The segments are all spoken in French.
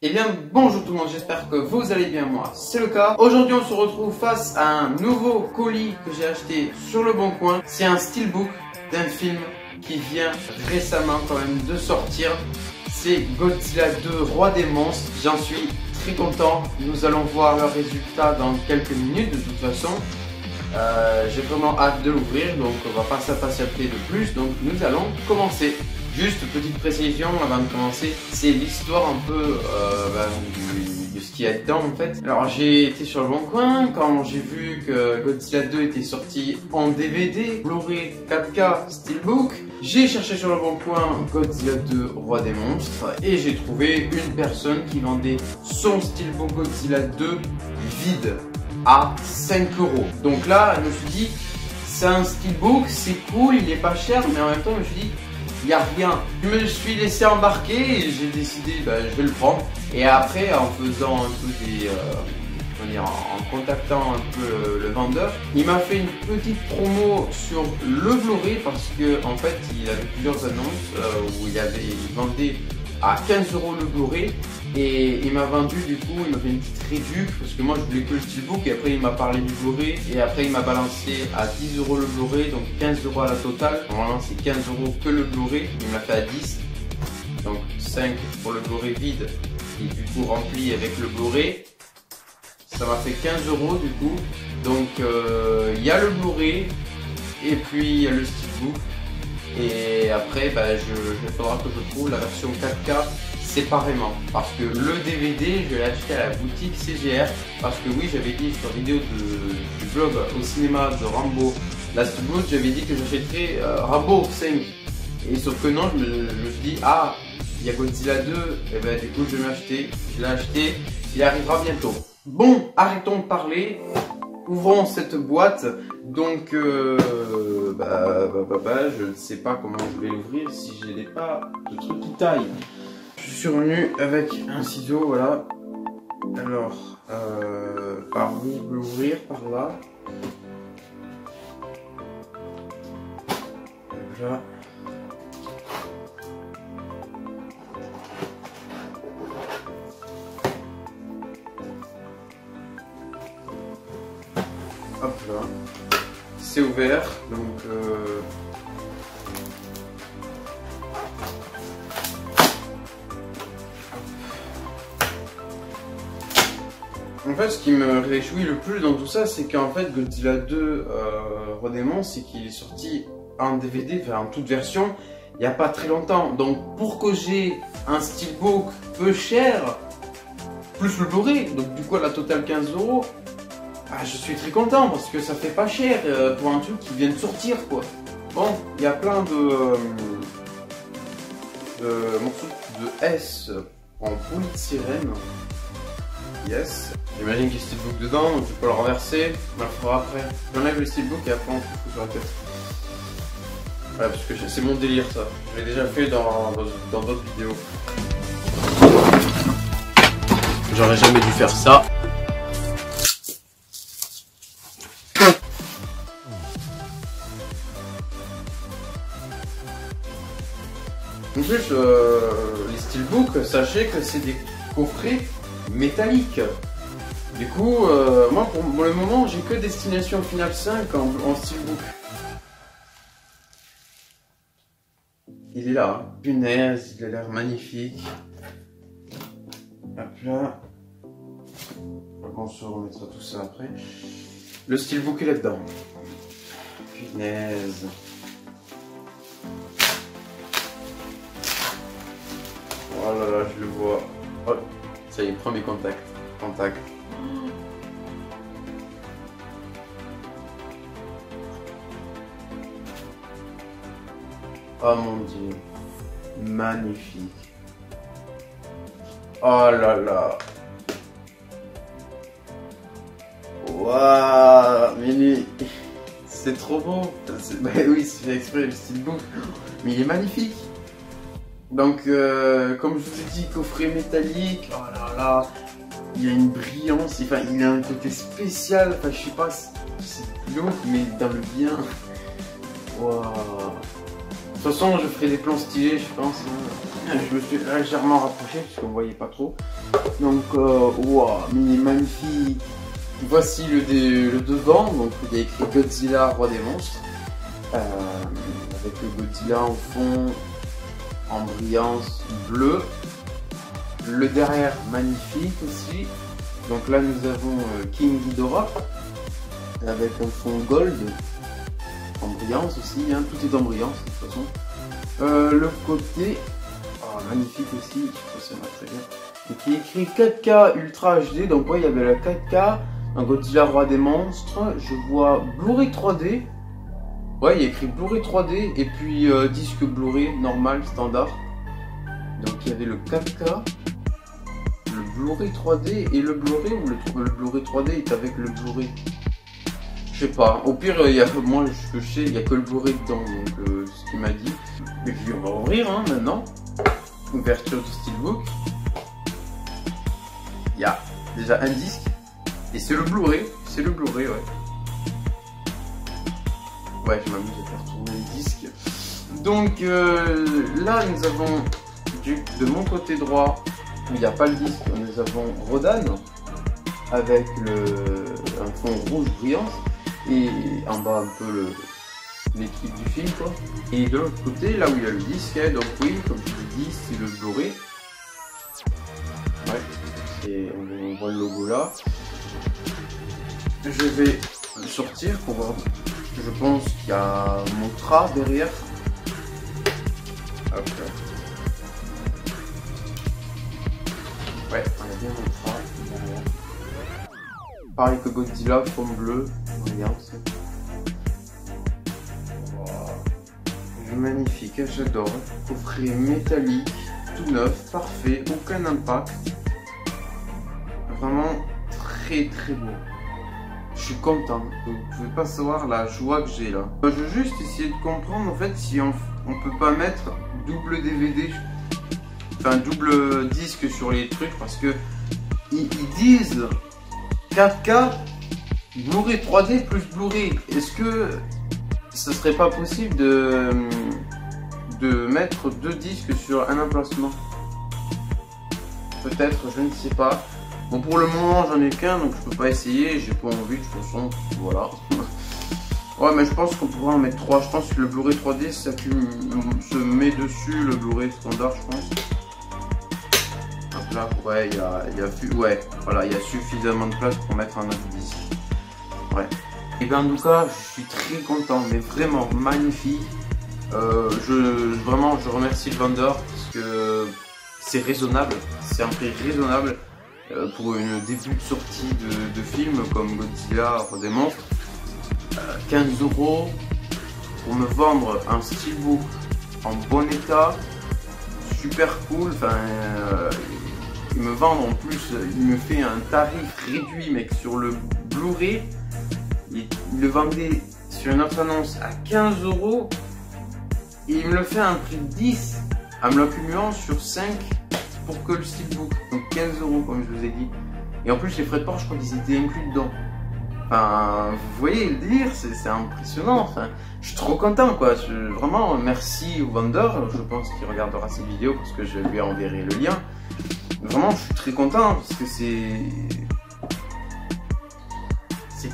Eh bien bonjour tout le monde, j'espère que vous allez bien, moi c'est le cas. Aujourd'hui on se retrouve face à un nouveau colis que j'ai acheté sur le bon coin. C'est un steelbook d'un film qui vient récemment quand même de sortir. C'est Godzilla 2 Roi des monstres, j'en suis très content. Nous allons voir le résultat dans quelques minutes de toute façon. J'ai vraiment hâte de l'ouvrir, donc on va pas s'impatienter de plus, donc nous allons commencer. Juste petite précision avant de commencer, c'est l'histoire un peu de ce qu'il y a dedans en fait. Alors j'ai été sur le bon coin quand j'ai vu que Godzilla 2 était sorti en DVD, Blu-ray 4K Steelbook. J'ai cherché sur le bon coin Godzilla 2 Roi des monstres et j'ai trouvé une personne qui vendait son Steelbook Godzilla 2 vide à 5 €. Donc là je me suis dit c'est un Steelbook, c'est cool, il est pas cher, mais en même temps je me suis dit il n'y a rien. Je me suis laissé embarquer et j'ai décidé, je vais le prendre. Et après, en faisant un peu des... en contactant un peu le vendeur, il m'a fait une petite promo sur le Blu-ray parce que en fait, il avait plusieurs annonces où il vendait à 15 € le Blu-ray. Et il m'a vendu du coup, il m'a fait une petite réduction parce que moi je voulais que le steelbook et après il m'a parlé du Blu-ray et après il m'a balancé à 10 € le Blu-ray, donc 15 € à la totale. Normalement c'est 15 € que le Blu-ray, il m'a fait à 10, donc 5 pour le Blu-ray vide et du coup rempli avec le Blu-ray. Ça m'a fait 15 € du coup, donc il y a le Blu-ray et puis il y a le steelbook et après il faudra que je trouve la version 4K séparément parce que le DVD je l'ai acheté à la boutique CGR parce que oui j'avais dit sur la vidéo du vlog au cinéma de Rambo Last Blood, j'avais dit que j'achèterais Rambo 5 et sauf que non je me suis dit ah il y a Godzilla 2 et du coup je vais m'acheter, je l'ai acheté, il arrivera bientôt. Bon, arrêtons de parler, ouvrons cette boîte. Donc je ne sais pas comment je vais l'ouvrir si je n'ai pas de truc qui taille. Je suis revenu avec un ciseau, voilà. Alors, par où je peux l'ouvrir? Par là. Voilà. Hop là. C'est ouvert, donc en fait, ce qui me réjouit le plus dans tout ça, c'est qu'en fait, Godzilla 2 Roi des monstres, c'est qu'il est sorti en DVD, enfin en toute version, il n'y a pas très longtemps. Donc, pour que j'ai un steelbook peu cher, plus le Blu-ray, donc du coup à la totale 15 €, je suis très content parce que ça fait pas cher pour un truc qui vient de sortir quoi. Bon, il y a plein de morceaux de S en polystyrène. Yes. J'imagine qu'il y a le steelbook dedans, donc je peux le renverser. On le fera après. J'enlève le steelbook et après on fout sur la tête. Voilà, parce que c'est mon délire ça. Je l'ai déjà fait dans d'autres vidéos. J'aurais jamais dû faire ça. En plus, les steelbooks, sachez que c'est des coffrets métalliques. Du coup, moi pour le moment, j'ai que Destination Finale 5 en steelbook. Il est là, hein. Punaise, il a l'air magnifique. Hop là. On se remettra tout ça après. Le steelbook est là-dedans. Punaise. Oh là là, je le vois. Oh, ça y est, premier contact. Contact. Oh mon dieu. Magnifique. Oh là là. Waouh. Mais c'est trop beau. Bah oui, c'est fait exprès le steelbook. Mais il est magnifique. Donc, comme je vous ai dit, coffret métallique, oh là là, il y a une brillance, enfin, il a un côté spécial, enfin, je sais pas, c'est glauque, mais dans le bien. Waouh. toute façon, je ferai des plans stylés, je pense. Je me suis légèrement rapproché parce qu'on voyait pas trop. Donc, wow, mais magnifique. Voici le devant. Donc, il y a écrit Godzilla, roi des monstres. Avec le Godzilla en fond, en brillance bleue. Le derrière, magnifique aussi. Donc là, nous avons King Ghidorah avec un fond gold. En brillance aussi, hein. Tout est en brillance de toute façon. Le côté, oh, magnifique aussi, ça va très bien. Donc il est écrit 4K Ultra HD, donc ouais, il y avait la 4K, un Godzilla roi des monstres. Je vois Blu-ray 3D. Ouais, il y a écrit Blu-ray 3D et puis disque Blu-ray normal, standard. Donc il y avait le 4K, le Blu-ray 3D et le Blu-ray, ou le Blu-ray 3D est avec le Blu-ray. Je sais pas, au pire, moi ce que je sais, il n'y a que le Blu-ray dedans, donc ce qu'il m'a dit. Et puis on va ouvrir hein, maintenant. Ouverture du Steelbook. Il y a déjà un disque. Et c'est le Blu-ray. C'est le Blu-ray, ouais. Ouais, je m'amuse à faire tourner le disque. Donc là, nous avons de mon côté droit, où il n'y a pas le disque, nous avons Rodan avec un fond rouge brillant. Et en bas un peu l'équipe du film quoi. Et de l'autre côté là où il y a le disque, donc oui comme je l'ai dit c'est le Blu-ray. Ouais, on voit le logo là. Je vais le sortir pour voir. Je pense qu'il y a mon CRA derrière. Hop là. Ouais, on a bien mon CRA derrière. Pareil que Godzilla, fond bleu. Brillance. Wow. Magnifique, j'adore. Coffret métallique, tout neuf, parfait, aucun impact. Vraiment très très beau. Je suis content. Vous pouvez pas savoir la joie que j'ai là. Je veux juste essayer de comprendre en fait si on peut pas mettre double DVD, enfin double disque sur les trucs parce que ils disent 4K. Blu-ray 3D plus Blu-ray, est-ce que ce serait pas possible de mettre deux disques sur un emplacement? Peut-être, je ne sais pas. Bon, pour le moment, j'en ai qu'un, donc je peux pas essayer, j'ai pas envie de toute façon, voilà. Ouais, mais je pense qu'on pourrait en mettre trois. Je pense que le Blu-ray 3D, ça se met dessus le Blu-ray standard, je pense. Donc là, ouais, il y a suffisamment de place pour mettre un autre disque. Ouais. Et bien en tout cas, je suis très content, mais vraiment magnifique. Vraiment, je remercie le vendeur parce que c'est raisonnable, c'est un prix raisonnable pour une début de sortie de film comme Godzilla, Roi des monstres. 15 € pour me vendre un steelbook en bon état, super cool. Enfin, il me vend en plus, il me fait un tarif réduit, mec, sur le Blu-ray. Il le vendait sur une autre annonce à 15 € et il me le fait à un prix de 10 en me l'accumulant sur 5 pour que le steelbook. Donc 15 € comme je vous ai dit. Et en plus les frais de port je crois qu'ils étaient inclus dedans. Enfin vous voyez le délire, c'est impressionnant. Enfin, je suis trop content quoi. Vraiment merci au vendeur. Je pense qu'il regardera cette vidéo parce que je lui enverrai le lien. Vraiment je suis très content parce que c'est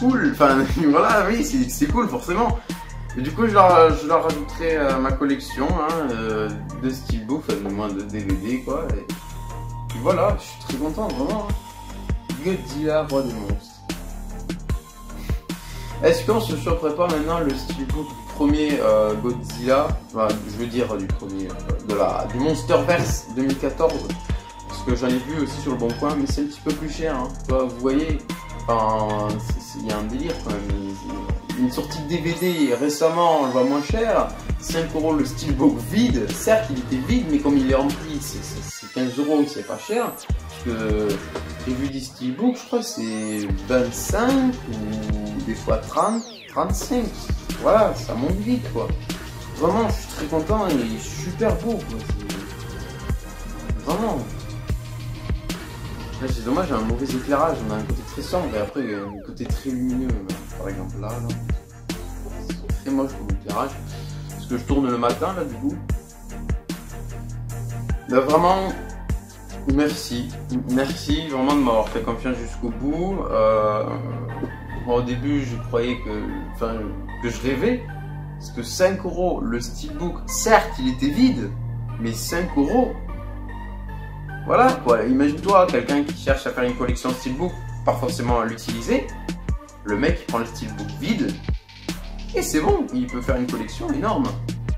cool, enfin voilà, oui, c'est cool forcément. Et du coup, je la rajouterai à ma collection hein, de steelbook, enfin du moins de DVD quoi. Et puis voilà, je suis très content, vraiment. Godzilla, roi des monstres. Est-ce qu'on se choperait pas maintenant le steelbook du premier Godzilla, enfin, je veux dire du premier, du Monsterverse 2014, parce que j'en ai vu aussi sur le bon coin, mais c'est un petit peu plus cher. Hein. Vous voyez. Enfin, il y a un délire quand même. Une sortie de DVD récemment, on le voit moins cher. 5 € le steelbook vide. Certes, il était vide, mais comme il est rempli, c'est 15 €, c'est pas cher. Parce que j'ai vu des steelbooks, je crois que c'est 25 ou des fois 30, 35. Voilà, ça monte vite quoi. Vraiment, je suis très content, il est super beau quoi. Vraiment. Là c'est dommage, j'ai un mauvais éclairage, on a un côté très sombre et après il y a un côté très lumineux, par exemple là. C'est très moche comme éclairage. Parce que je tourne le matin là du coup. Là, vraiment, merci vraiment de m'avoir fait confiance jusqu'au bout. Moi, au début, je croyais que je rêvais. Parce que 5 € le steelbook, certes, il était vide, mais 5 €. Voilà quoi, imagine-toi quelqu'un qui cherche à faire une collection steelbook, pas forcément à l'utiliser. Le mec il prend le steelbook vide et c'est bon, il peut faire une collection énorme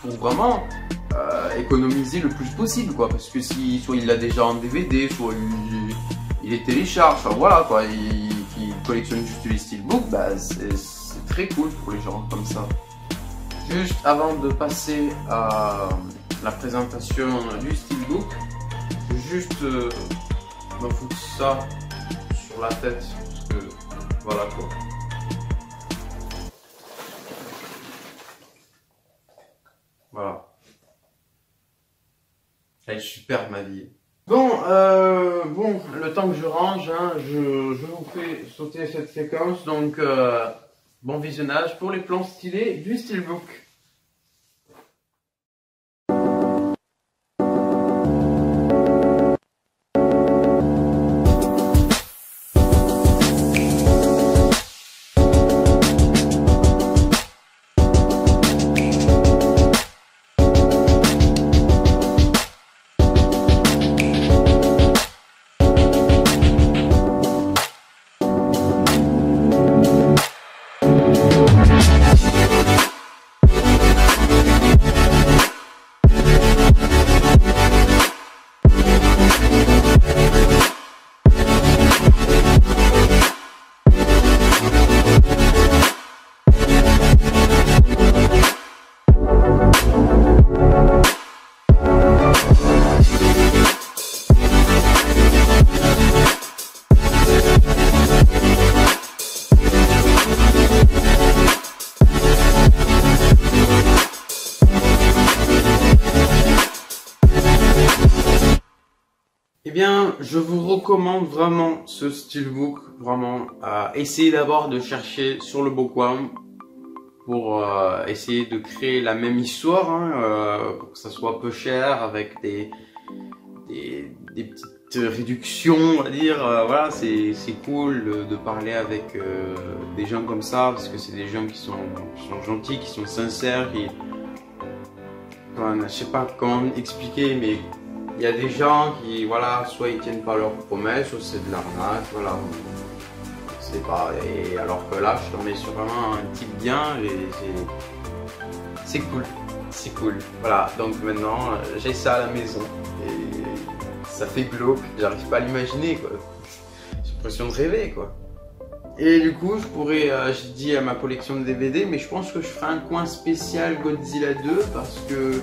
pour vraiment économiser le plus possible quoi. Parce que si soit il l'a déjà en DVD, soit il les télécharge, enfin voilà quoi, il collectionne juste les steelbooks, bah c'est très cool pour les gens comme ça. Juste avant de passer à la présentation du steelbook, je vais juste me foutre ça sur la tête, parce que voilà quoi. Voilà. Elle est super ma vie. Bon, le temps que je range, hein, je vous fais sauter cette séquence, donc bon visionnage pour les plans stylés du steelbook. Eh bien, je vous recommande vraiment ce steelbook, vraiment. Essayez d'abord de chercher sur le Boncoin pour essayer de créer la même histoire, hein, pour que ça soit peu cher, avec des petites réductions, on va dire. Voilà, c'est cool de parler avec des gens comme ça, parce que c'est des gens qui sont gentils, qui sont sincères, qui... Enfin, je sais pas comment expliquer, mais il y a des gens qui, voilà, soit ils tiennent pas leurs promesses, soit c'est de l'arnaque, voilà. C'est pas... Et alors que là, je tombais sur vraiment un type bien, et c'est cool, c'est cool. Voilà, donc maintenant, j'ai ça à la maison, et ça fait glauque, j'arrive pas à l'imaginer, quoi. J'ai l'impression de rêver, quoi. Et du coup, je pourrais, j'ai dit à ma collection de DVD, mais je pense que je ferai un coin spécial Godzilla 2, parce que,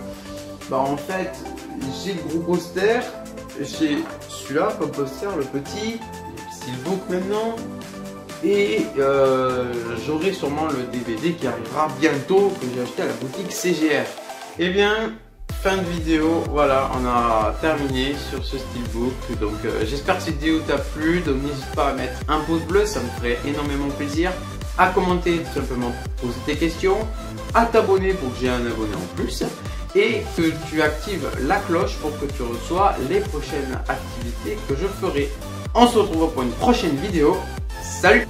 bah en fait, j'ai le gros poster, j'ai celui-là comme poster, le petit, steelbook maintenant, et j'aurai sûrement le DVD qui arrivera bientôt, que j'ai acheté à la boutique CGR. Eh bien, fin de vidéo, voilà, on a terminé sur ce steelbook, donc j'espère que cette vidéo t'a plu, donc n'hésite pas à mettre un pouce bleu, ça me ferait énormément plaisir, à commenter tout simplement pour poser tes questions, à t'abonner pour que j'ai un abonné en plus, et que tu actives la cloche pour que tu reçois les prochaines activités que je ferai. On se retrouve pour une prochaine vidéo. Salut!